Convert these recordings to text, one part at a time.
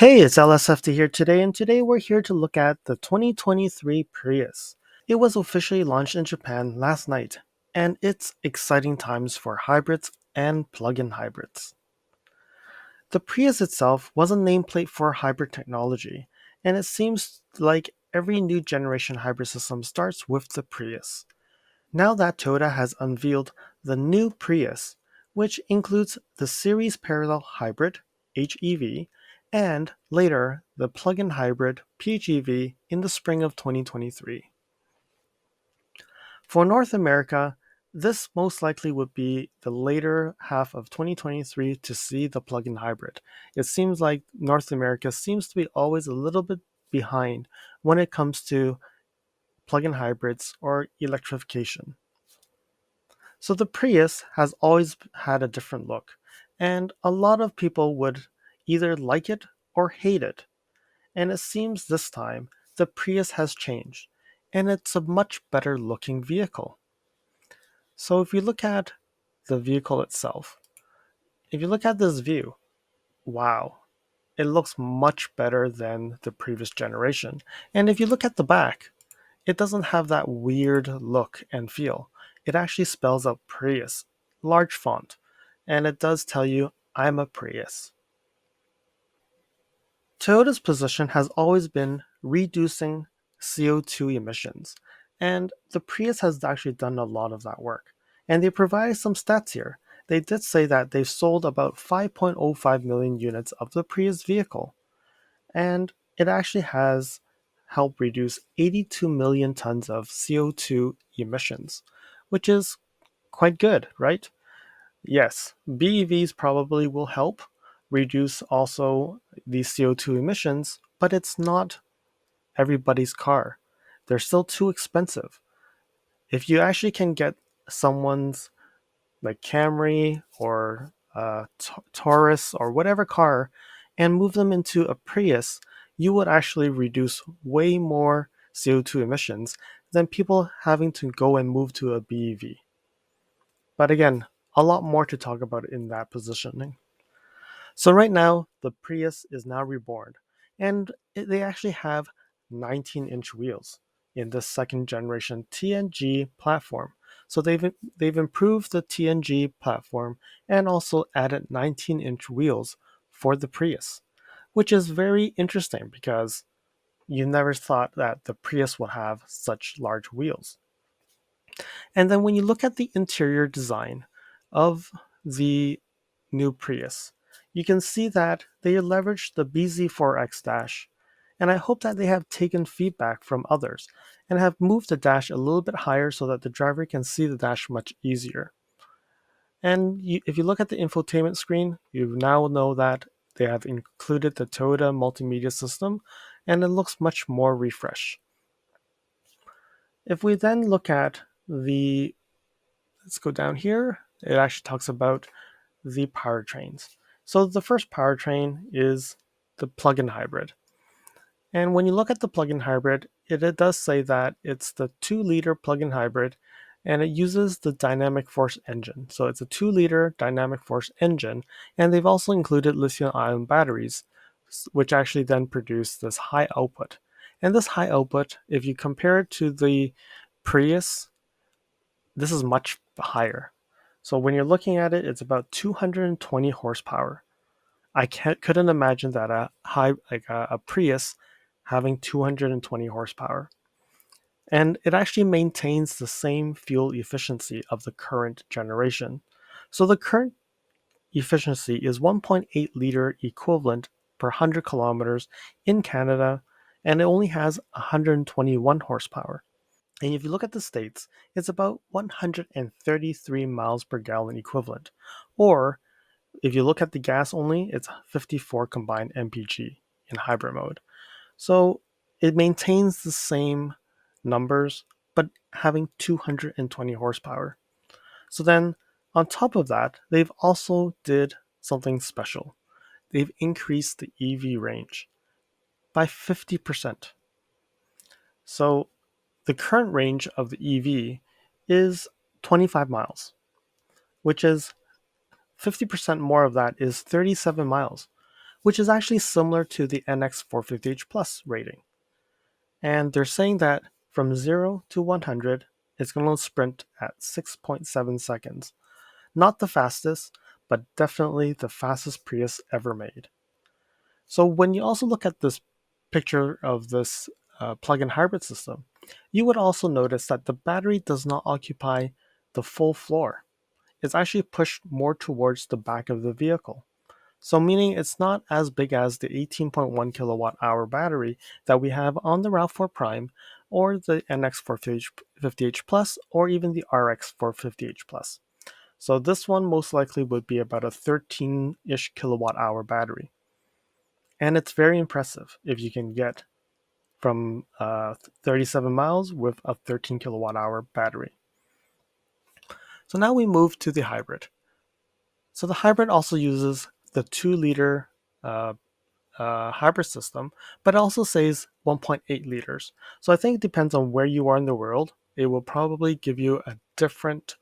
Hey, it's LSFT here today, and today we're here to look at the 2023 Prius. It was officially launched in Japan last night, and it's exciting times for hybrids and plug-in hybrids. The Prius itself was a nameplate for hybrid technology, and it seems like every new generation hybrid system starts with the Prius. Now that Toyota has unveiled the new Prius, which includes the Series Parallel Hybrid (HEV) and later the plug-in hybrid PHEV in the spring of 2023. For North America, this most likely would be the later half of 2023 to see the plug-in hybrid. It seems like North America seems to be always a little bit behind when it comes to plug-in hybrids or electrification. So the Prius has always had a different look, and a lot of people would either like it or hate it. And it seems this time the Prius has changed, and it's a much better looking vehicle. So if you look at the vehicle itself, if you look at this view, wow, it looks much better than the previous generation. And if you look at the back, it doesn't have that weird look and feel. It actually spells out Prius, large font, and it does tell you, I'm a Prius. Toyota's position has always been reducing CO2 emissions, and the Prius has actually done a lot of that work. And they provide some stats here. They did say that they've sold about 5.05 million units of the Prius vehicle, and it actually has helped reduce 82 million tons of CO2 emissions, which is quite good, right? Yes, BEVs probably will help reduce also the CO2 emissions, but it's not everybody's car. They're still too expensive. If you actually can get someone's like Camry or Taurus or whatever car and move them into a Prius, you would actually reduce way more CO2 emissions than people having to go and move to a BEV. But again, a lot more to talk about in that positioning. So right now, the Prius is now reborn, and they actually have 19-inch wheels in the second generation TNG platform. So they've improved the TNG platform and also added 19-inch wheels for the Prius, which is very interesting because you never thought that the Prius would have such large wheels. And then when you look at the interior design of the new Prius, you can see that they leveraged the BZ4X dash, and I hope that they have taken feedback from others and have moved the dash a little bit higher so that the driver can see the dash much easier. And if you look at the infotainment screen, you now know that they have included the Toyota multimedia system, and it looks much more refreshed. If we then look at the let's go down here. It actually talks about the powertrains. So the first powertrain is the plug-in hybrid. And when you look at the plug-in hybrid, it does say that it's the 2-liter plug-in hybrid and it uses the dynamic force engine. So it's a 2-liter dynamic force engine, and they've also included lithium-ion batteries, which actually then produce this high output. And this high output, if you compare it to the Prius, this is much higher. So when you're looking at it, it's about 220 horsepower. Couldn't imagine that a Prius having 220 horsepower. And it actually maintains the same fuel efficiency of the current generation. So the current efficiency is 1.8 liter equivalent per 100 kilometers in Canada, and it only has 121 horsepower. And if you look at the states, it's about 133 miles per gallon equivalent. Or if you look at the gas only, it's 54 combined mpg in hybrid mode. So it maintains the same numbers, but having 220 horsepower. So then on top of that, they've also did something special. They've increased the EV range by 50%. So the current range of the EV is 25 miles, which is 50% more of that is 37 miles, which is actually similar to the NX 450h Plus rating. And they're saying that from 0 to 100, it's going to sprint at 6.7 seconds. Not the fastest, but definitely the fastest Prius ever made. So when you also look at this picture of this plug-in hybrid system, you would also notice that the battery does not occupy the full floor. It's actually pushed more towards the back of the vehicle. So meaning it's not as big as the 18.1 kilowatt hour battery that we have on the RAV4 Prime or the NX 450h Plus or even the RX 450h Plus. So this one most likely would be about a 13-ish kilowatt hour battery. And it's very impressive if you can get from 37 miles with a 13 kilowatt hour battery. So now we move to the hybrid. So the hybrid also uses the 2-liter uh, hybrid system, but it also says 1.8 liters. So I think it depends on where you are in the world. It will probably give you a different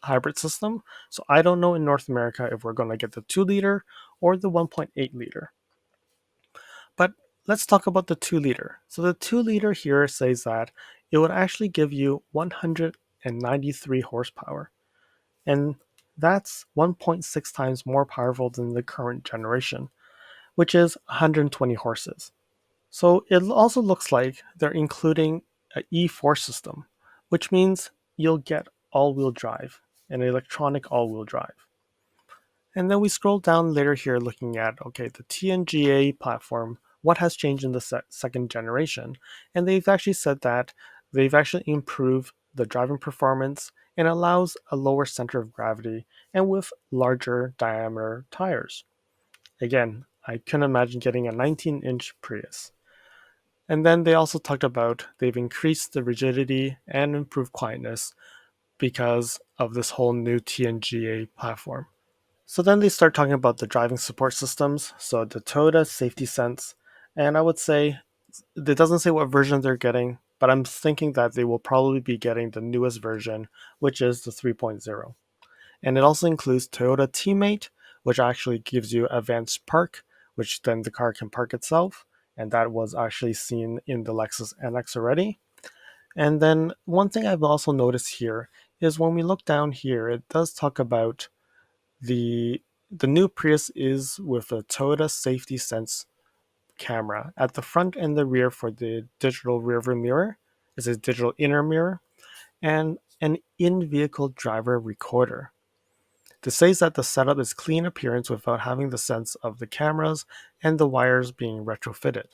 hybrid system. So I don't know in North America if we're going to get the 2-liter or the 1.8 liter. But let's talk about the 2-liter. So the 2-liter here says that it would actually give you 193 horsepower. And that's 1.6 times more powerful than the current generation, which is 120 horses. So it also looks like they're including an E4 system, which means you'll get all-wheel drive, an electronic all-wheel drive. And then we scroll down later here looking at, okay, the TNGA platform, what has changed in the second generation. And they've actually said that they've actually improved the driving performance and allows a lower center of gravity and with larger diameter tires. Again, I couldn't imagine getting a 19-inch Prius. And then they also talked about they've increased the rigidity and improved quietness because of this whole new TNGA platform. So then they start talking about the driving support systems. So the Toyota Safety Sense, and I would say it doesn't say what version they're getting, but I'm thinking that they will probably be getting the newest version, which is the 3.0. And it also includes Toyota Teammate, which actually gives you advanced park, which then the car can park itself. And that was actually seen in the Lexus NX already. And then one thing I've also noticed here is when we look down here, it does talk about the the new Prius is with a Toyota Safety Sense camera at the front and the rear for the digital rearview mirror. It's a digital inner mirror and an in-vehicle driver recorder. This says that the setup is clean appearance without having the sense of the cameras and the wires being retrofitted.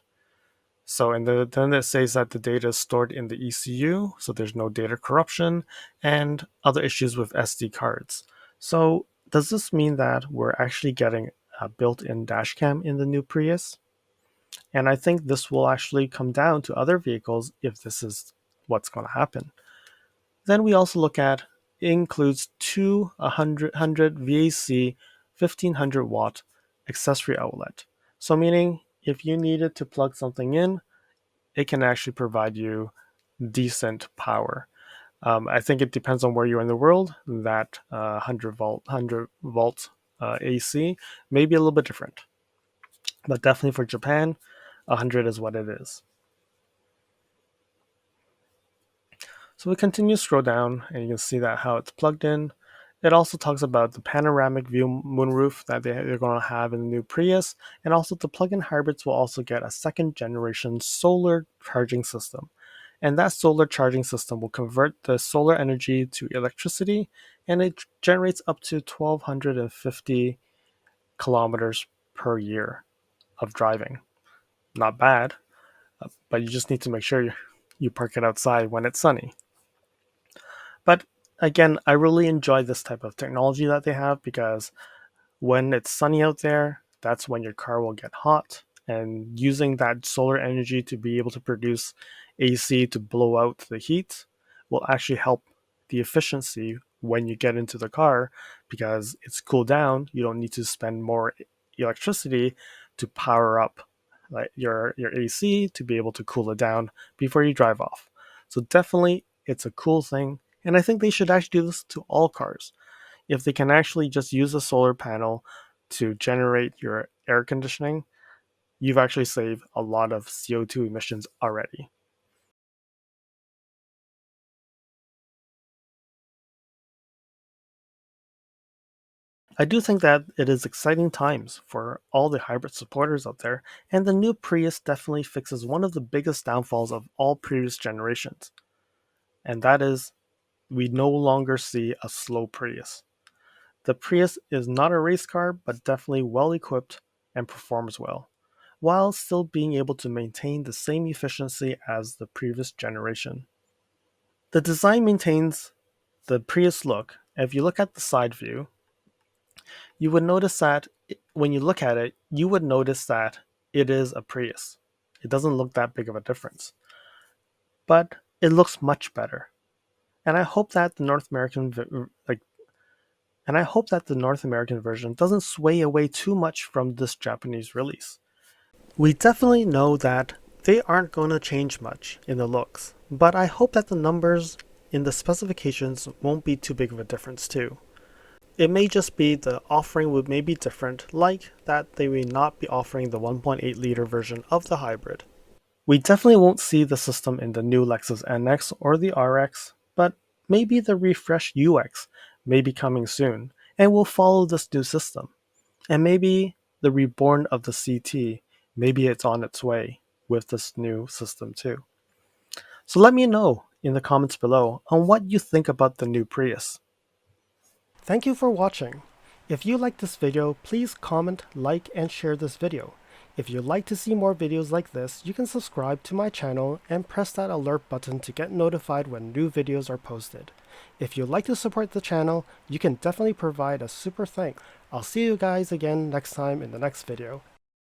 So, then it says that the data is stored in the ECU, so there's no data corruption and other issues with SD cards. So, does this mean that we're actually getting a built-in dashcam in the new Prius? And I think this will actually come down to other vehicles if this is what's going to happen. Then we also look at it includes two 100 VAC 1500 watt accessory outlet. So meaning if you needed to plug something in, it can actually provide you decent power. I think it depends on where you're in the world. That 100 volt AC may be a little bit different, but definitely for Japan, 100 is what it is. So we continue to scroll down, and you can see that how it's plugged in. It also talks about the panoramic view moonroof that they're going to have in the new Prius, and also the plug-in hybrids will also get a second generation solar charging system. And that solar charging system will convert the solar energy to electricity, and it generates up to 1,250 kilometers per year of driving. Not bad, but you just need to make sure you park it outside when it's sunny. But again, I really enjoy this type of technology that they have because when it's sunny out there, that's when your car will get hot. And using that solar energy to be able to produce AC to blow out the heat will actually help the efficiency when you get into the car because it's cooled down. You don't need to spend more electricity to power up like your AC to be able to cool it down before you drive off. So definitely it's a cool thing. And I think they should actually do this to all cars if they can actually just use a solar panel to generate your air conditioning, you've actually saved a lot of CO2 emissions already. I do think that it is exciting times for all the hybrid supporters out there, and the new Prius definitely fixes one of the biggest downfalls of all previous generations, and that is we no longer see a slow Prius. The Prius is not a race car, but definitely well equipped and performs well, while still being able to maintain the same efficiency as the previous generation. The design maintains the Prius look. If you look at the side view, you would notice that when you look at it, you would notice that it is a Prius. It doesn't look that big of a difference, but it looks much better. And I hope that the North American and I hope that the North American version doesn't sway away too much from this Japanese release. We definitely know that they aren't going to change much in the looks, but I hope that the numbers in the specifications won't be too big of a difference too. It may just be the offering would may be different, like that they may not be offering the 1.8 liter version of the hybrid. We definitely won't see the system in the new Lexus NX or the RX, but maybe the refreshed UX may be coming soon, and will follow this new system. And maybe the reborn of the CT, maybe it's on its way with this new system too. So let me know in the comments below on what you think about the new Prius. Thank you for watching. If you like this video, please comment, like, and share this video. If you'd like to see more videos like this, you can subscribe to my channel and press that alert button to get notified when new videos are posted. If you'd like to support the channel, you can definitely provide a super thanks. I'll see you guys again next time in the next video.